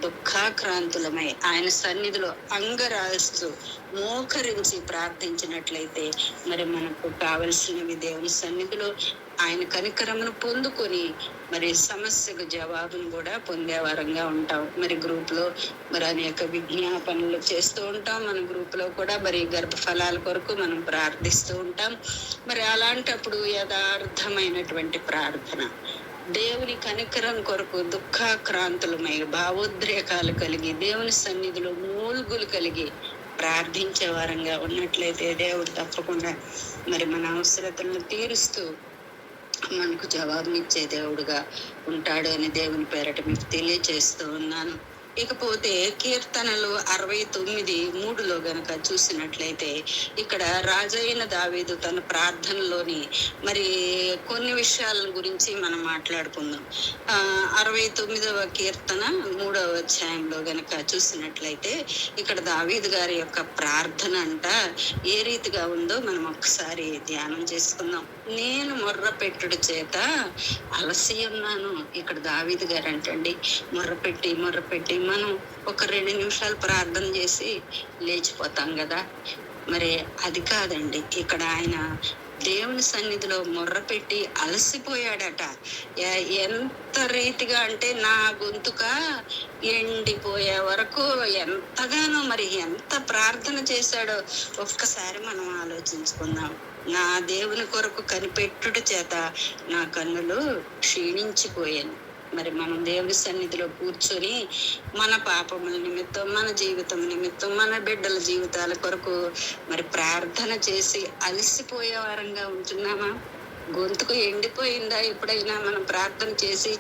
A: దుఃఖాక్రాంతులమై ఆయన సన్నిధిలో అంగరాస్తూ మోకరించి ప్రార్థించినట్లయితే మరి మనకు కావలసినవి దేవుని సన్నిధిలో ఆయన కనికరమును పొందుకొని మరి సమస్యకు జవాబును కూడా పొందేవారంగా ఉంటాం. మరి గ్రూప్ లో మరి అనేక విజ్ఞాపనలు చేస్తూ ఉంటాం. మన గ్రూప్ లో కూడా మరి గర్భఫలాల కొరకు మనం ప్రార్థిస్తూ ఉంటాం. మరి అలాంటప్పుడు యథార్థమైనటువంటి ప్రార్థన, దేవుని కనికరం కొరకు దుఃఖాక్రాంతులమై భావోద్రేకాలు కలిగి దేవుని సన్నిధిలో మూల్గులు కలిగి ప్రార్థించే వారంగా ఉన్నట్లయితే దేవుడు తప్పకుండా మరి మన అవసరతలను తీరుస్తూ మనకు జవాబునిచ్చే దేవుడుగా ఉంటాడు అని దేవుని పేరట మీకు తెలియజేస్తూ ఉన్నాను. ఇకపోతే కీర్తనలు 69:3 గనక చూసినట్లయితే ఇక్కడ రాజైన దావీదు తన ప్రార్థనలోని మరి కొన్ని విషయాల గురించి మనం మాట్లాడుకుందాం. 69వ కీర్తన 3వ అధ్యాయంలో గనక చూసినట్లయితే ఇక్కడ దావీదు గారి యొక్క ప్రార్థన అంట ఏ రీతిగా ఉందో మనం ఒకసారి ధ్యానం చేసుకుందాం. నేను మొర్ర పెట్టుడు చేత అలసి ఉన్నాను. ఇక్కడ దావీదు గారు అంటండి, మొర్రపెట్టి మనం ఒక 2 నిమిషాలు ప్రార్థన చేసి లేచిపోతాం కదా, మరి అది కాదండి. ఇక్కడ ఆయన దేవుని సన్నిధిలో మొర్రపెట్టి అలసిపోయాడట. ఎంత రీతిగా అంటే నా గొంతుక ఎండిపోయే వరకు ఎంతగానో మరి ఎంత ప్రార్థన చేశాడో ఒక్కసారి మనం ఆలోచించుకుందాం. నా దేవుని కొరకు కనిపెట్టుట చేత నా కన్నులు క్షీణించిపోయాను. మరి మనం దేవుని సన్నిధిలో కూర్చొని మన పాపముల నిమిత్తం, మన జీవితం నిమిత్తం, మన బిడ్డల జీవితాల కొరకు మరి ప్రార్థన చేసి అలసిపోయే వారంగా ఉంటున్నామా? గొంతుకు ఎండిపోయిందా ఎప్పుడైనా మనం ప్రార్థన చేసి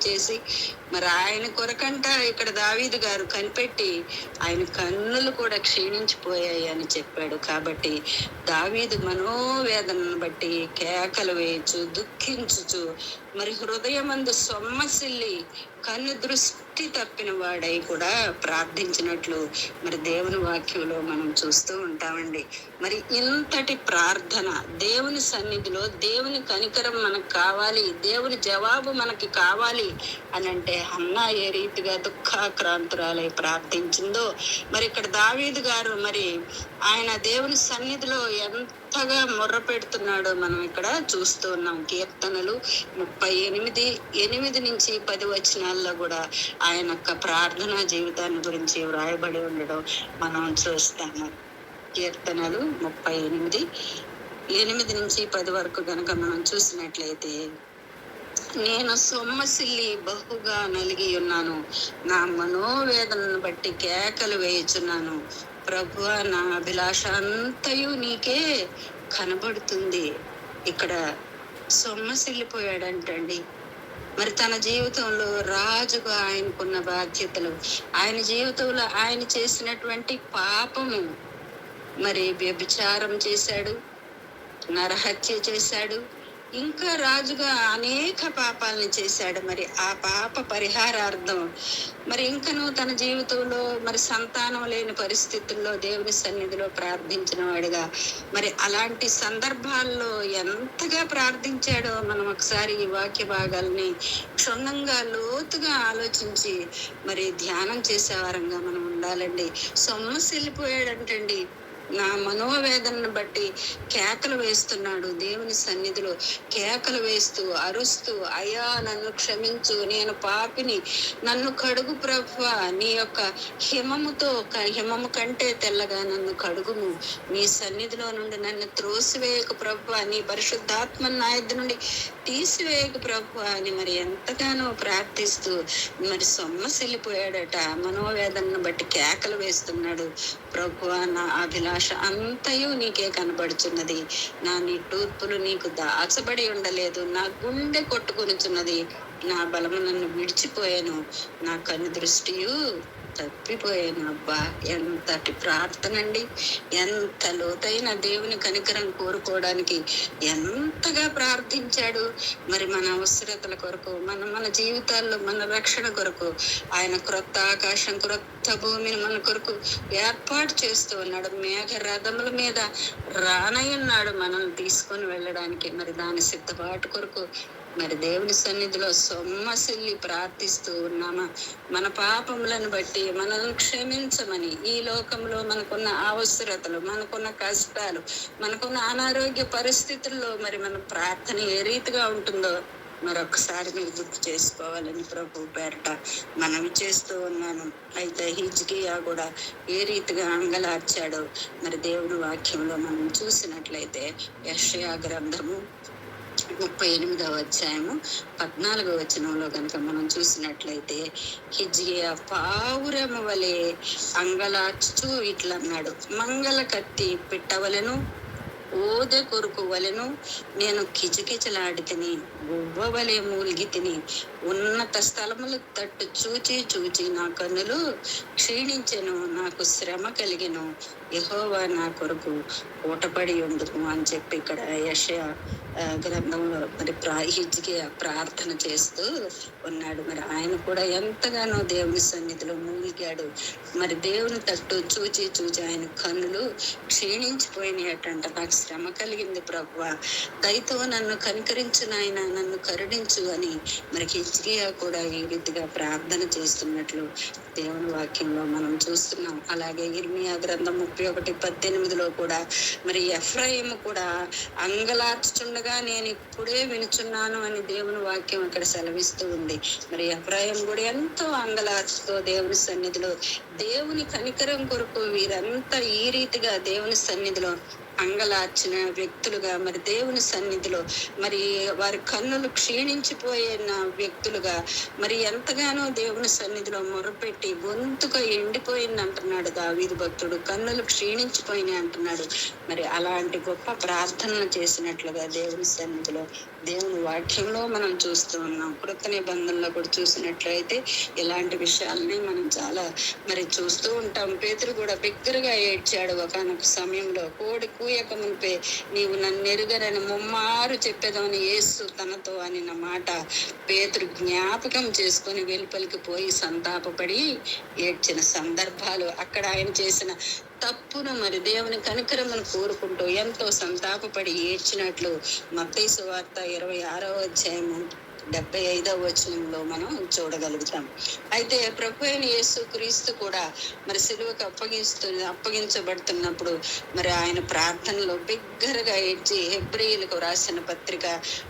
A: మరి ఆయన కొరకంట ఇక్కడ దావీదు గారు కనిపెట్టి ఆయన కన్నులు కూడా క్షీణించిపోయాయి అని చెప్పాడు. కాబట్టి దావీదు మనోవేదనను బట్టి కేకలు వేయచ్చు, దుఃఖించుచు మరి హృదయమందు సొమ్మసిల్లి కన్ను దృష్టి తప్పిన వాడై కూడా ప్రార్థించినట్లు మరి దేవుని వాక్యంలో మనం చూస్తూ ఉంటామండి. మరి ఇంతటి ప్రార్థన దేవుని సన్నిధిలో దేవుని కనికరం మనకు కావాలి, దేవుని జవాబు మనకి కావాలి అని అంటే హన్నా ఏ రీతిగా దుఃఖాక్రాంతురాలై ప్రార్థించిందో మరి ఇక్కడ దావీదు గారు మరి ఆయన దేవుని సన్నిధిలో ఎంతగా మొర్ర పెడుతున్నాడో మనం ఇక్కడ చూస్తూ ఉన్నాం. కీర్తనలు 38:8-10 వచనాల్లో కూడా ఆయన యొక్క ప్రార్థనా జీవితాన్ని గురించి వ్రాయబడి ఉండడం మనం చూస్తాము. కీర్తనలు 38:8-10 వరకు గనక మనం చూసినట్లయితే, నేను సొమ్మసిల్లి బహుగా నలిగి ఉన్నాను, నా మనోవేదనను బట్టి కేకలు వేయుచున్నాను. ప్రభువా, నా అభిలాష అంతయు నీకే కనబడుతుంది. ఇక్కడ సొమ్మసిల్లిపోయాడంటండి. మరి తన జీవితంలో రాజుగా ఆయనకున్న బాధ్యతలు, ఆయన జీవితంలో ఆయన చేసినటువంటి పాపము, మరి వ్యభిచారం చేశాడు, నరహత్య చేశాడు, ఇంకా రాజుగా అనేక పాపాలను చేశాడు. మరి ఆ పాప పరిహారార్థం మరి ఇంకను తన జీవితంలో మరి సంతానం లేని పరిస్థితుల్లో దేవుని సన్నిధిలో ప్రార్థించిన వాడిగా మరి అలాంటి సందర్భాల్లో ఎంతగా ప్రార్థించాడో మనం ఒకసారి ఈ వాక్య భాగాల్ని క్షుణ్ణంగా లోతుగా ఆలోచించి మరి ధ్యానం చేసేవారంగా మనం ఉండాలండి. సొమ్మసిల్లిపోయాడంటండి. నా మనోవేదనను బట్టి కేకలు వేస్తున్నాడు దేవుని సన్నిధిలో. కేకలు వేస్తూ అరుస్తూ, అయ్యా నన్ను క్షమించు, నేను పాపిని, నన్ను కడుగు ప్రభువా, నీ యొక్క హిమము కంటే తెల్లగా నన్ను కడుగుము, నీ సన్నిధిలో నుండి నన్ను త్రోసివేయకు ప్రభువా, నీ పరిశుద్ధాత్మ నా యొద్ద నుండి తీసివేయకు ప్రభువా అని మరి ఎంతగానో ప్రార్థిస్తూ మరి సొమ్మసిల్లిపోయాడట. మనోవేదనను బట్టి కేకలు వేస్తున్నాడు. ప్రభువా, నా అభిలాష అంతయు నీకే కనబడుచున్నది, నా నిట్టూర్పులు నీకు దాచబడి ఉండలేదు, నా గుండె కొట్టుకొనుచున్నది, నా బలము నన్ను విడిచిపోయాను, నా కన్ను దృష్టియు తప్పిపోయాను. అబ్బా, ఎంతటి ప్రార్థన అండి! ఎంత లోతైన దేవుని కనికరం కోరుకోవడానికి ఎంతగా ప్రార్థించాడు. మరి మన అవసరతల కొరకు, మన జీవితాల్లో మన రక్షణ కొరకు ఆయన క్రొత్త ఆకాశం, క్రొత్త భూమిని మన కొరకు ఏర్పాటు చేస్తూ ఉన్నాడు. మేఘ రథముల మీద రానయ్యున్నాడు మనల్ని తీసుకొని వెళ్ళడానికి. మరి దాని సిద్ధపాటు కొరకు మరి దేవుని సన్నిధిలో సొమ్మసిల్లి ప్రార్థిస్తూ ఉన్నామా? మన పాపములను బట్టి మనల్ని క్షమించమని, ఈ లోకంలో మనకున్న అవసరతలు, మనకున్న కష్టాలు, మనకున్న అనారోగ్య పరిస్థితుల్లో మరి మన ప్రార్థన ఏ రీతిగా ఉంటుందో మరొకసారి మీరు గుర్తు చేసుకోవాలని ప్రభు పేరట మనవి చేస్తూ ఉన్నాను. అయితే హిజ్కియా కూడా ఏ రీతిగా అంగలార్చాడో మరి దేవుని వాక్యంలో మనం చూసినట్లయితే, యెషయా గ్రంథము 38వ అధ్యాయము 14వ వచనంలో కనుక మనం చూసినట్లయితే, హిజ్కియా పావురము వలె అంగలార్చుతూ ఇట్లా అన్నాడు, మంగళ కత్తి పిట్టవలను ఓదె కొరుకు వలెను నేను కిచకిచలాడి తిని, గువ్వ వలె మూలిగి తిని, ఉన్నత స్థలములు తట్టు చూచి చూచి నా కన్నులు క్షీణించెను, నాకు శ్రమ కలిగెను, యెహోవా నా కొరకు ఊటపడి ఉండును అని చెప్పి ఇక్కడ యెషయా గ్రంథంలో మరి హిజ్కియా ప్రార్థన చేస్తూ ఉన్నాడు. మరి ఆయన కూడా ఎంతగానో దేవుని సన్నిధిలో మూలిగాడు. మరి దేవుని తట్టు చూచి చూచి ఆయన కన్నులు క్షీణించిపోయినాయటంట. నాకు శ్రమ కలిగింది ప్రభువా, దయతో నన్ను కనికరించు నాయన, నన్ను కరుణించు అని మరి హిజ్కియా కూడా ఈ రీతిగా ప్రార్థన చేస్తున్నట్లు దేవుని వాక్యంలో మనం చూస్తున్నాం. అలాగే ఇర్మియా గ్రంథం 31:18 కూడా మరి ఎఫ్రాయిము కూడా అంగలార్చుచుండగా నేను ఇప్పుడే వినుచున్నాను అని దేవుని వాక్యం అక్కడ సెలవిస్తూ ఉంది. మరి ఎఫ్రాయిం కూడా ఎంతో అంగలార్చుతో దేవుని సన్నిధిలో, దేవుని కనికరం కొరకు వీరంతా ఈ రీతిగా దేవుని సన్నిధిలో అంగలార్చిన వ్యక్తులుగా, మరి దేవుని సన్నిధిలో మరి వారి కన్నులు క్షీణించిపోయిన వ్యక్తులుగా, మరి ఎంతగానో దేవుని సన్నిధిలో మొరపెట్టి గొంతుక ఎండిపోయింది అంటున్నాడు దావీదు భక్తుడు, కన్నులు క్షీణించిపోయినాయి అంటున్నాడు. మరి అలాంటి గొప్ప ప్రార్థనలు చేసినట్లుగా దేవుని సన్నిధిలో దేవుని వాక్యంలో మనం చూస్తూ ఉన్నాం. కృత నిబంధనలో కూడా చూసినట్లయితే ఇలాంటి విషయాలని మనం చాలా మరి చూస్తూ ఉంటాం. పేతురు కూడా బిగ్గరగా ఏడ్చాడు ఒకానొక సమయంలో. కోడి కూయక మునిపే నీవు నన్ను ఎరుగనని ముమ్మారు చెప్పేదాన్ని యేసు తనతో అనిన మాట పేతురు జ్ఞాపకం చేసుకొని వెలుపలికి పోయి సంతాపపడి ఏడ్చిన సందర్భాలు, అక్కడ ఆయన చేసిన తప్పును మరి దేవుని కనికరమును కోరుకుంటూ ఎంతో సంతాపపడి ఏడ్చినట్లు మత్తయి సువార్త 26వ అధ్యాయము 75వ వచనంలో మనం చూడగలుగుతాం. అయితే ప్రభు అయిన యేసు క్రీస్తు కూడా మరి సిలువకు అప్పగించబడుతున్నప్పుడు మరి ఆయన ప్రార్థనలో బిగ్గరగా ఏడ్చి, హెబ్రీయులకు రాసిన పత్రిక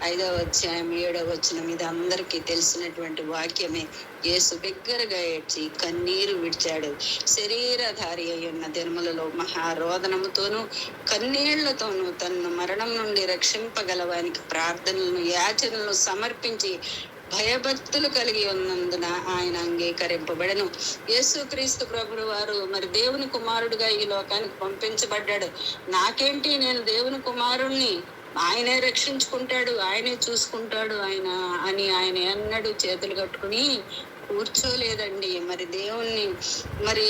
A: 5వ అధ్యాయం 7వ వచనం, ఇది అందరికీ తెలిసినటువంటి వాక్యమే. యేసు బిగ్గరగా ఏడ్చి కన్నీరు విడిచాడు. శరీరధారి అయి ఉన్న దినములలో మహారోదనముతోనూ కన్నీళ్లతోనూ తనను మరణం నుండి రక్షింపగలవానికి ప్రార్థనలను యాచనలను సమర్పించి భయభక్తులు కలిగి ఉన్నందున ఆయన అంగీకరింపబడెను. యేసుక్రీస్తు ప్రభువు వారు మరి దేవుని కుమారుడిగా ఈ లోకానికి పంపించబడ్డాడు. నాకేంటి, నేను దేవుని కుమారుణ్ణి, ఆయనే రక్షించుకుంటాడు, ఆయనే చూసుకుంటాడు ఆయన అని ఆయన ఎన్నడూ చేతులు కట్టుకుని కూర్చోలేదండి. మరి దేవుణ్ణి మరి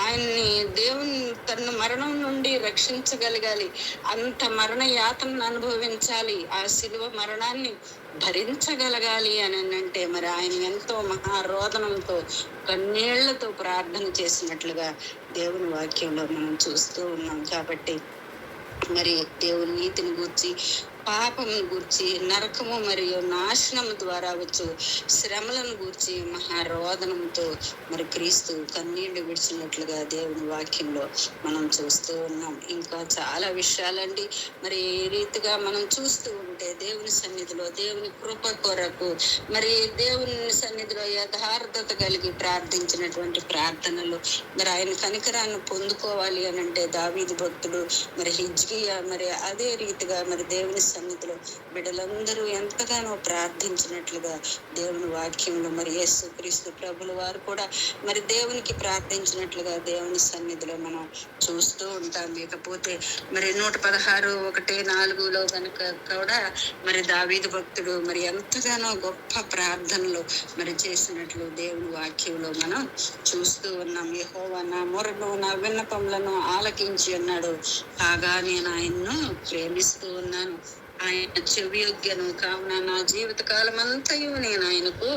A: ఆయన్ని దేవుని తన మరణం నుండి రక్షించగలగాలి, అంత మరణ యాతనను అనుభవించాలి, ఆ శిలువ మరణాన్ని భరించగలగాలి అని అంటే మరి ఆయన ఎంతో మహారోదనంతో కన్నీళ్లతో ప్రార్థన చేసినట్లుగా దేవుని వాక్యంలో మనం చూస్తూ ఉన్నాం. కాబట్టి మరి దేవుని నీతిని గూర్చి, పాపమును గూర్చి, నరకము మరియు నాశనము ద్వారా వచ్చు శ్రమలను గూర్చి మహారోదనంతో మరి క్రీస్తు కన్నీళ్లు విడిచినట్లుగా దేవుని వాక్యంలో మనం చూస్తూ ఉన్నాం. ఇంకా చాలా విషయాలండి. మరి ఈ రీతిగా మనం చూస్తూ ఉంటే దేవుని సన్నిధిలో దేవుని కృప కొరకు మరి దేవుని సన్నిధిలో యథార్థత కలిగి ప్రార్థించినటువంటి ప్రార్థనలు మరి ఆయన కనికరాన్ని పొందుకోవాలి అని అంటే దావీదు భక్తుడు మరి హిజ్కియా మరి అదే రీతిగా మరి దేవుని సన్నిధిలో బిడ్డలందరూ ఎంతగానో ప్రార్థించినట్లుగా దేవుని వాక్యంలో మరి యేసుక్రీస్తు ప్రభుల వారు కూడా మరి దేవునికి ప్రార్థించినట్లుగా దేవుని సన్నిధిలో మనం చూస్తూ ఉంటాం. ఇకపోతే మరి 116:1-4 కనుక కూడా మరి దావీదు భక్తుడు మరి ఎంతగానో గొప్ప ప్రార్థనలు మరి చేసినట్లు దేవుని వాక్యంలో మనం చూస్తూ ఉన్నాం. యెహోవా నా మొరను నా విన్నపములను ఆలకించి ఉన్నాడు, కాగా నేను ఆయన్ను ప్రేమిస్తూ ఉన్నాను, ఆయన చెవియొగ్గను, కావున నా జీవిత కాలం అంతయు నేను ఆయనకు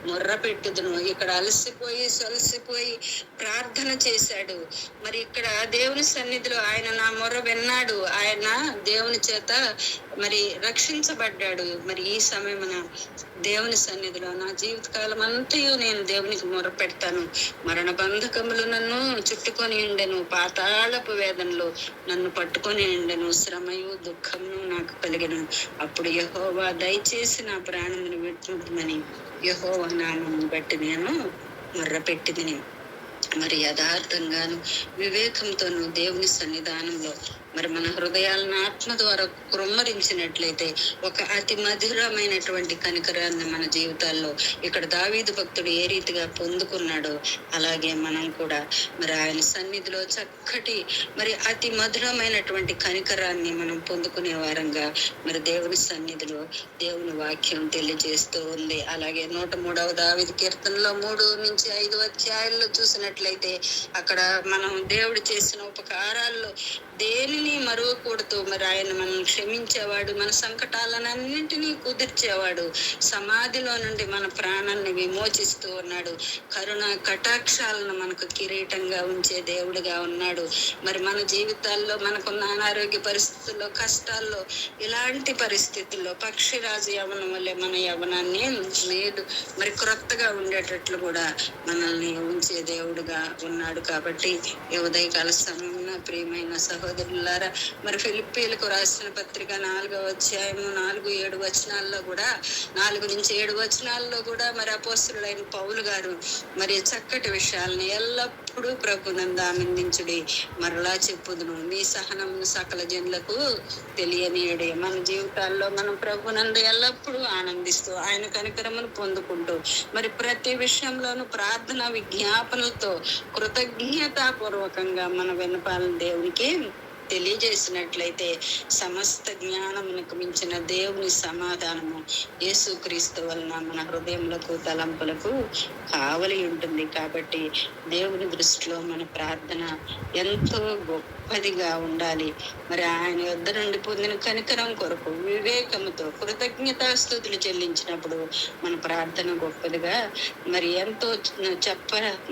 A: మొర్ర పెట్టుదును. ఇక్కడ అలసిపోయి ప్రార్థన చేశాడు. మరి ఇక్కడ దేవుని సన్నిధిలో ఆయన నా మొర్ర విన్నాడు, ఆయన దేవుని చేత మరి రక్షించబడ్డాడు. మరి ఈ సమయమున దేవుని సన్నిధిలో నా జీవిత కాలం అంతయు నేను దేవునికి మొర్ర పెడతాను, మరణ బంధకములు నన్ను చుట్టుకొని ఉండెను, పాతాళపు వేదనలు నన్ను పట్టుకొని ఉండెను, శ్రమయు దుఃఖమును నాకు కలిగెను, అప్పుడు యెహోవా దయచేసి నా ప్రాణమును విడిపించుమని యెహోవా నామమును బట్టి నేను మొర్ర పెట్టితిని. మరి యథార్థంగాను వివేకంతోను దేవుని సన్నిధానంలో మరి మన హృదయాలను ఆత్మ ద్వారా కృమ్మరించినట్లయితే ఒక అతి మధురమైనటువంటి కనికరాన్ని మన జీవితాల్లో ఇక్కడ దావీదు భక్తుడు ఏ రీతిగా పొందుకున్నాడో అలాగే మనం కూడా మరి ఆయన సన్నిధిలో చక్కటి మరి అతి మధురమైనటువంటి కనికరాన్ని మనం పొందుకునే వారంగా మరి దేవుని సన్నిధిలో దేవుని వాక్యం తెలియజేస్తూ ఉంది. అలాగే 103వ దావీదు కీర్తనలో 3-5 అధ్యాయాల్లో చూసినట్లయితే అక్కడ మనం దేవుడు చేసిన ఉపకారాల్లో దేనిని మరువకూడదు. మరి ఆయన మనల్ని క్షమించేవాడు, మన సంకటాలన్నింటినీ కుదిర్చేవాడు, సమాధిలో నుండి మన ప్రాణాన్ని విమోచిస్తూ ఉన్నాడు, కరుణ కటాక్షాలను మనకు కిరీటంగా ఉంచే దేవుడుగా ఉన్నాడు. మరి మన జీవితాల్లో మనకున్న అనారోగ్య పరిస్థితుల్లో, కష్టాల్లో, ఇలాంటి పరిస్థితుల్లో పక్షిరాజు యవనం వల్లే మన యవనాన్ని లేదు మరి క్రొత్తగా ఉండేటట్లు కూడా మనల్ని ఉంచే దేవుడుగా ఉన్నాడు. కాబట్టి ఈ ఉదయకాల సమయంలో ప్రియమైన సహోదరులారా, మరి ఫిలిప్పీలకు రాసిన పత్రిక 4వ అధ్యాయము 4-7 వచనాల్లో కూడా 4-7 వచనాల్లో కూడా మరి అపోస్తలుడైన పౌలు గారు మరి చక్కటి విషయాలను ఎల్లప్పుడూ ప్రభునందు ఆనందించుడి, మరలా చెప్పుదును, మీ సహనమును సకల జనులకు తెలియనీయుడి. మన జీవితాల్లో మనం ప్రభునందు ఎల్లప్పుడూ ఆనందిస్తూ ఆయన కనికరమును పొందుకుంటూ మరి ప్రతి విషయంలోనూ ప్రార్థన విజ్ఞాపనలతో కృతజ్ఞతాపూర్వకంగా మన విన్నపాలను దేవునికి తెలియజేసినట్లయితే సమస్త జ్ఞానమునకు మించిన దేవుని సమాధానము యేసుక్రీస్తు వలన మన హృదయములకు తలంపులకు కావలి ఉంటుంది. కాబట్టి దేవుని దృష్టిలో మన ప్రార్థన ఎంతో గొప్పదిగా ఉండాలి. మరి ఆయన యొద్ద నుండి పొందిన కనికరం కొరకు వివేకముతో కృతజ్ఞతాస్తుతులు చెల్లించినప్పుడు మన ప్రార్థన గొప్పదిగా మరి ఎంతో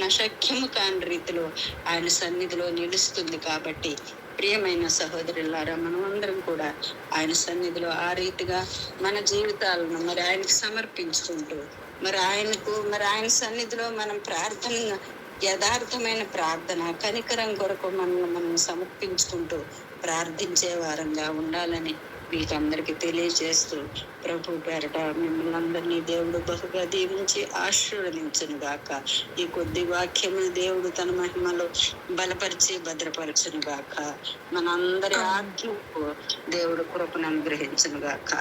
A: నశక్యము కాని రీతిలో ఆయన సన్నిధిలో నిలుస్తుంది. కాబట్టి ప్రియమైన సహోదరులారా, మనం అందరం కూడా ఆయన సన్నిధిలో ఆ రీతిగా మన జీవితాలను మరి ఆయనకు సమర్పించుకుంటూ మరి ఆయన సన్నిధిలో మనం ప్రార్థన, యథార్థమైన ప్రార్థన, కనికరం కొరకు మనం సమర్పించుకుంటూ ప్రార్థించే వారంగా ఉండాలని వీకందరికి తెలియజేస్తూ ప్రభు పేరట మిమ్మల్ని అందరినీ దేవుడు బహుగా దీవించి ఆశీర్వదించును గాక. ఈ కొద్ది వాక్యము దేవుడు తన మహిమలో బలపరిచి భద్రపరచును గాక. మనందరి ఆత్మకు దేవుడు కృపను అనుగ్రహించును గాక.